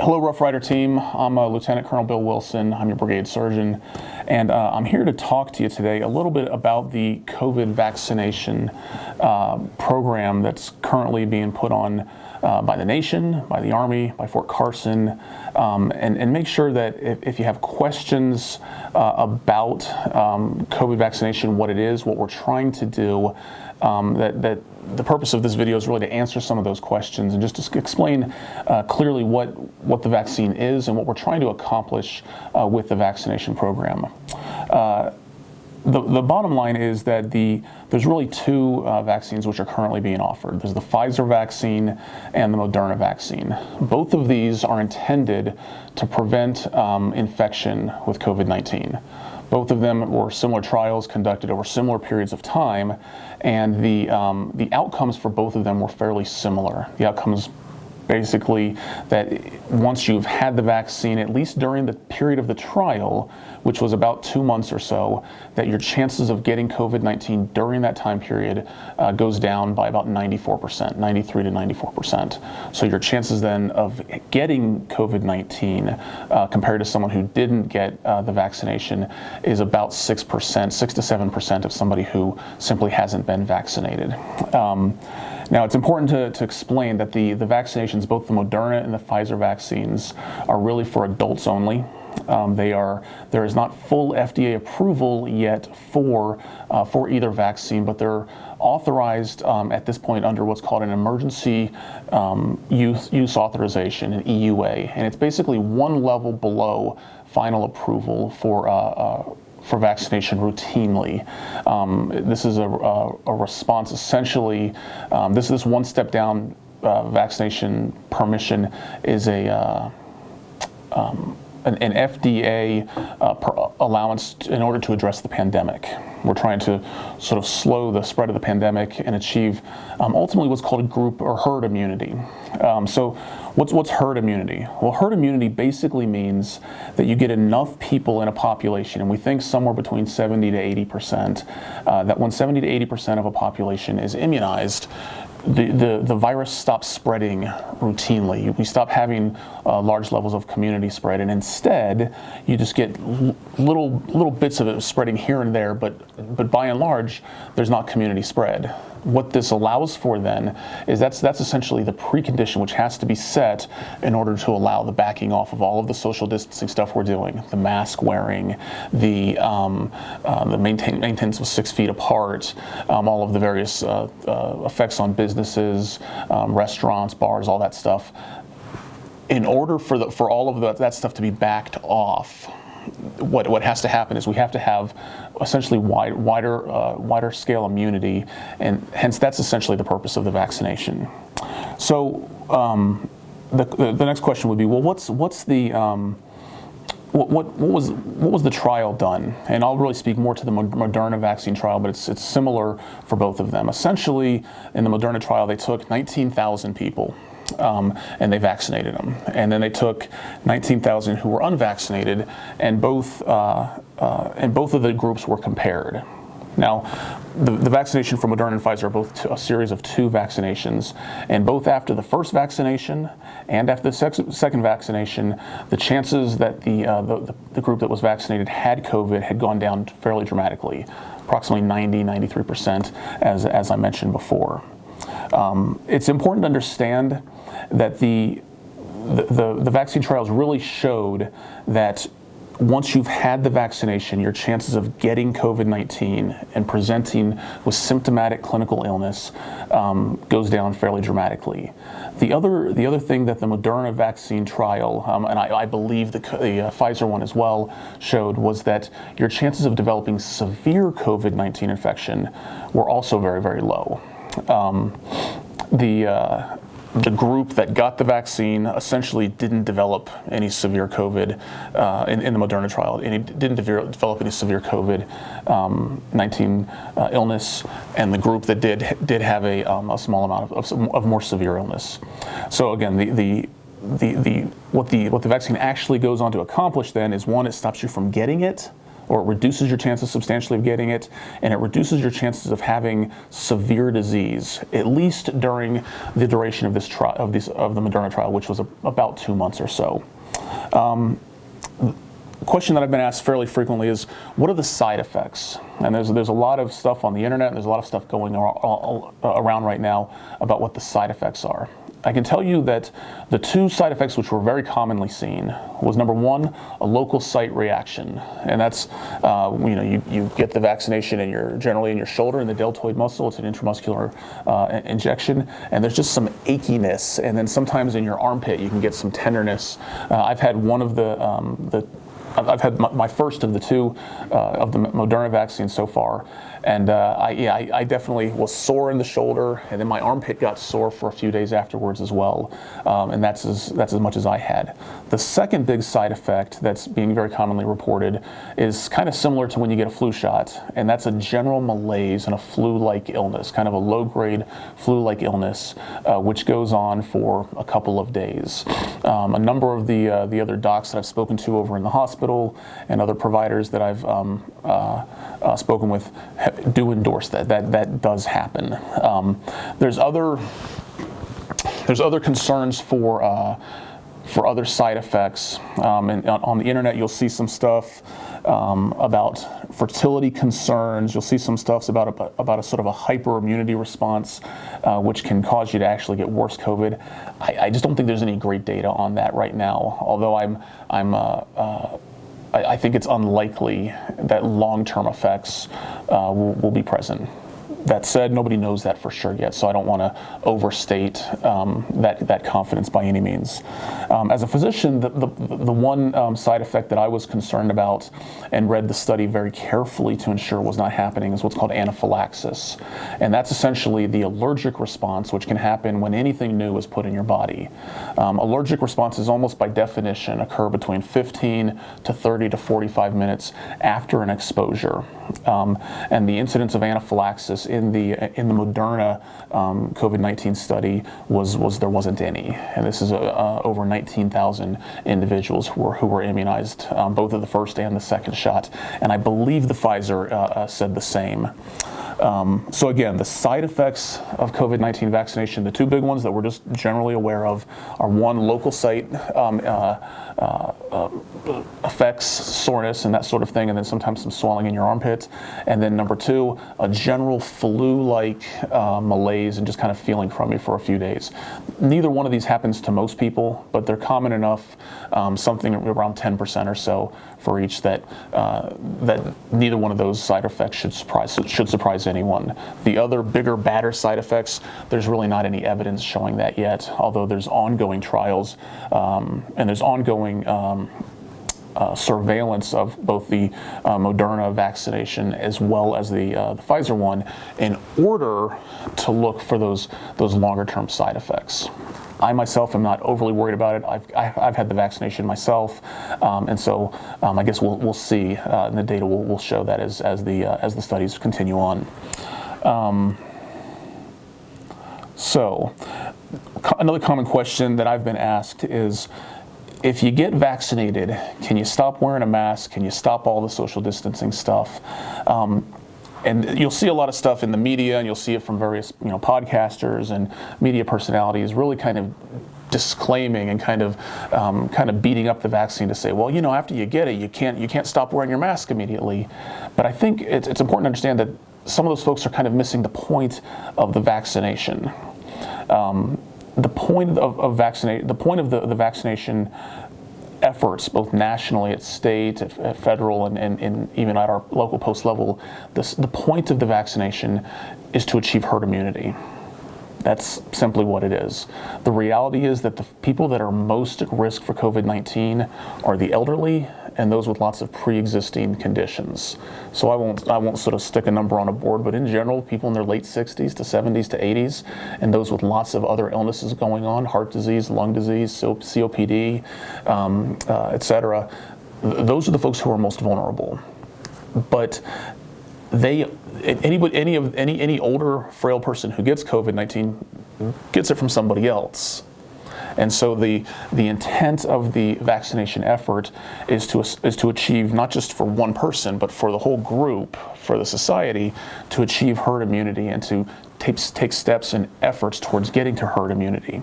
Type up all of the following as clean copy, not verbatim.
Hello, Rough Rider team. I'm Lieutenant Colonel Bill Wilson. I'm your brigade surgeon, and I'm here to talk to you today a little bit about the COVID vaccination program that's currently being put on by the nation, by the Army, by Fort Carson, and make sure that if you have questions about COVID vaccination, what it is, what we're trying to do, that the purpose of this video is really to answer some of those questions and just to explain clearly what the vaccine is and what we're trying to accomplish with the vaccination program. The bottom line is that there's really two vaccines which are currently being offered. There's the Pfizer vaccine and the Moderna vaccine. Both of these are intended to prevent infection with COVID-19. Both of them were similar trials conducted over similar periods of time, and the outcomes for both of them were fairly similar. The outcomes basically that once you've had the vaccine, at least during the period of the trial, which was about 2 months or so, that your chances of getting COVID-19 during that time period goes down by about 94%, 93 to 94%. So your chances then of getting COVID-19 compared to someone who didn't get the vaccination is about 6%, 6 to 7% of somebody who simply hasn't been vaccinated. Now, it's important to explain that the vaccinations, both the Moderna and the Pfizer vaccines, are really for adults only. There is not full FDA approval yet for either vaccine, but they're authorized at this point under what's called an emergency use authorization, an EUA, and it's basically one level below final approval for vaccination routinely. This is a response essentially. This one step down vaccination permission is an FDA allowance in order to address the pandemic. We're trying to sort of slow the spread of the pandemic and achieve ultimately what's called group or herd immunity. So what's herd immunity? Well, herd immunity basically means that you get enough people in a population, and we think somewhere between 70 to 80%, that when 70 to 80% of a population is immunized, the virus stops spreading routinely. We stop having large levels of community spread, and instead you just get little bits of it spreading here and there, but by and large there's not community spread. What this allows for then is that's essentially the precondition which has to be set in order to allow the backing off of all of the social distancing stuff we're doing, the mask wearing, the maintenance of 6 feet apart, all of the various effects on businesses, restaurants, bars, all that stuff. In order for all of that stuff to be backed off, what has to happen is we have to have essentially wider scale immunity, and hence that's essentially the purpose of the vaccination. So the next question would be, well, what was the trial done? And I'll really speak more to the Moderna vaccine trial, but it's similar for both of them. Essentially, in the Moderna trial, they took 19,000 people. And they vaccinated them, and then they took 19,000 who were unvaccinated, and both of the groups were compared. Now, the vaccination for Moderna and Pfizer are both a series of 2 vaccinations, and both after the first vaccination and after the second vaccination, the chances that the group that was vaccinated had COVID had gone down fairly dramatically, approximately 93%, as I mentioned before. It's important to understand that the vaccine trials really showed that once you've had the vaccination, your chances of getting COVID-19 and presenting with symptomatic clinical illness goes down fairly dramatically. The other thing that the Moderna vaccine trial, and I believe the Pfizer one as well, showed was that your chances of developing severe COVID-19 infection were also very, very low. The group that got the vaccine essentially didn't develop any severe COVID in the Moderna trial. And it didn't develop any severe COVID-19 illness, and the group that did have a small amount of more severe illness. So again, what the vaccine actually goes on to accomplish then is, one, it stops you from getting it, or it reduces your chances substantially of getting it, and it reduces your chances of having severe disease, at least during the duration of this trial, of the Moderna trial, which was about 2 months or so. Question that I've been asked fairly frequently is, what are the side effects? And there's a lot of stuff on the internet, and there's a lot of stuff going around right now about what the side effects are. I can tell you that the two side effects which were very commonly seen was, number one, a local site reaction, and that's you get the vaccination generally in your shoulder and the deltoid muscle. It's an intramuscular injection, and there's just some achiness, and then sometimes in your armpit you can get some tenderness. I've had one of I've had my first of the two of the Moderna vaccines so far, and I definitely was sore in the shoulder, and then my armpit got sore for a few days afterwards as well, and that's as much as I had. The second big side effect that's being very commonly reported is kind of similar to when you get a flu shot, and that's a general malaise and a flu-like illness, kind of a low-grade flu-like illness, which goes on for a couple of days. A number of the other docs that I've spoken to over in the hospital and other providers that I've spoken with do endorse that. That does happen. There's other concerns for other side effects. And on the internet, you'll see some stuff about fertility concerns. You'll see some stuff about a sort of a hyperimmunity response, which can cause you to actually get worse COVID. I just don't think there's any great data on that right now. Although I think it's unlikely that long-term effects will be present. That said, nobody knows that for sure yet, so I don't want to overstate that confidence by any means. As a physician, the one side effect that I was concerned about and read the study very carefully to ensure was not happening is what's called anaphylaxis. And that's essentially the allergic response, which can happen when anything new is put in your body. Allergic responses almost by definition occur between 15 to 30 to 45 minutes after an exposure. And the incidence of anaphylaxis in the Moderna COVID-19 study was there wasn't any, and this is over 19,000 individuals who were immunized, both of the first and the second shot, and I believe the Pfizer said the same. So again, the side effects of COVID-19 vaccination, the two big ones that we're just generally aware of, are one, local site effects, soreness and that sort of thing, and then sometimes some swelling in your armpit, and then number two, a general flu-like malaise and just kind of feeling crummy for a few days. Neither one of these happens to most people, but they're common enough, something around 10% or so for each, that neither one of those side effects should surprise anyone. The other bigger, badder side effects, there's really not any evidence showing that yet, although there's ongoing trials and there's ongoing surveillance of both the Moderna vaccination as well as the Pfizer one in order to look for those longer-term side effects. I myself am not overly worried about it. I've had the vaccination myself, and so I guess we'll see, and the data will show that as the studies continue on. So another common question that I've been asked is, if you get vaccinated, can you stop wearing a mask? Can you stop all the social distancing stuff? And you'll see a lot of stuff in the media, and you'll see it from various podcasters and media personalities really kind of disclaiming and kind of beating up the vaccine to say, well, after you get it, you can't stop wearing your mask immediately. But I think it's important to understand that some of those folks are kind of missing the point of the vaccination. The point of the vaccination efforts, both nationally, at state, at federal, and even at our local post level, the point of the vaccination is to achieve herd immunity. That's simply what it is. The reality is that the people that are most at risk for COVID-19 are the elderly and those with lots of pre-existing conditions. So I won't sort of stick a number on a board, but in general, people in their late 60s to 70s to 80s, and those with lots of other illnesses going on, heart disease, lung disease, COPD, etc. Those are the folks who are most vulnerable. But any older, frail person who gets COVID-19 gets it from somebody else. And so the intent of the vaccination effort is to achieve, not just for one person, but for the whole group, for the society, to achieve herd immunity and to take steps and efforts towards getting to herd immunity.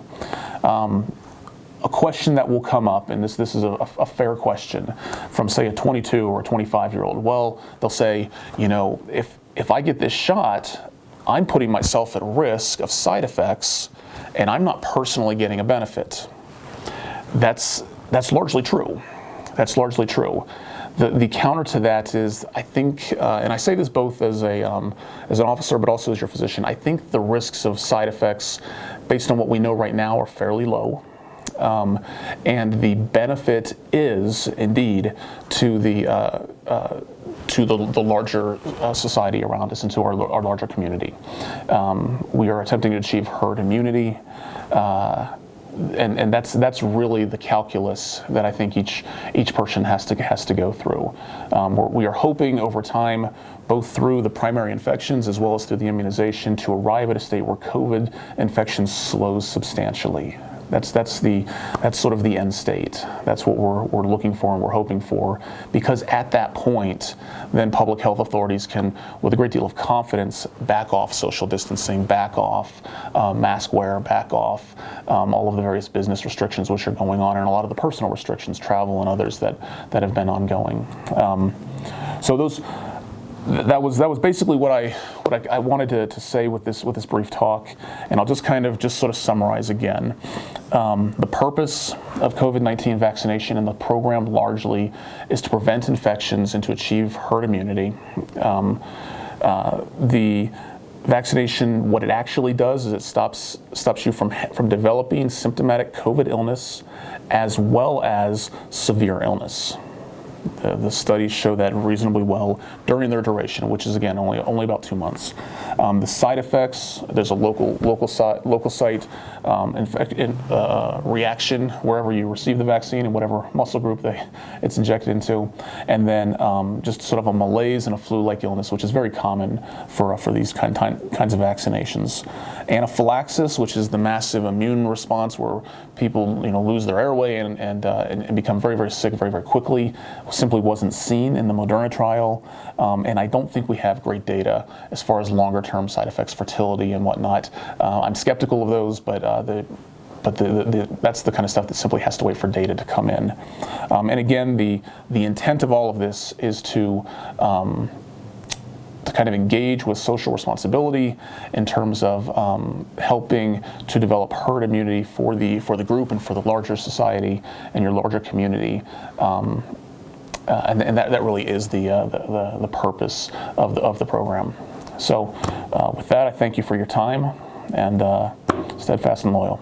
A question that will come up, and this is a fair question, from say a 22 or a 25-year-old. Well, they'll say, you know, if I get this shot, I'm putting myself at risk of side effects, and I'm not personally getting a benefit. That's largely true. That's largely true. The counter to that is, I think, and I say this both as an officer, but also as your physician, I think the risks of side effects, based on what we know right now, are fairly low. And the benefit is indeed to the larger society around us and to our larger community. We are attempting to achieve herd immunity, and that's really the calculus that I think each person has to go through. We are hoping over time, both through the primary infections as well as through the immunization, to arrive at a state where COVID infection slows substantially. That's sort of the end state. That's what we're looking for and we're hoping for, because at that point, then public health authorities can, with a great deal of confidence, back off social distancing, back off mask wear, back off all of the various business restrictions which are going on, and a lot of the personal restrictions, travel and others that have been ongoing. So that was basically what I wanted to say with this brief talk, and I'll just sort of summarize again. The purpose of COVID-19 vaccination and the program largely is to prevent infections and to achieve herd immunity. The vaccination, what it actually does is it stops you from developing symptomatic COVID illness as well as severe illness. The studies show that reasonably well during their duration, which is again only about 2 months. The side effects, there's a local site reaction wherever you receive the vaccine and whatever muscle group it's injected into, and then just sort of a malaise and a flu-like illness, which is very common for these kinds of vaccinations. Anaphylaxis, which is the massive immune response where people lose their airway and become very, very sick very, very quickly, simply wasn't seen in the Moderna trial, and I don't think we have great data as far as longer-term side effects, fertility and whatnot. I'm skeptical of those, but that's the kind of stuff that simply has to wait for data to come in. And again, the intent of all of this is to kind of engage with social responsibility in terms of helping to develop herd immunity for the group and for the larger society and your larger community. And that really is the purpose of the program. So with that, I thank you for your time, and steadfast and loyal.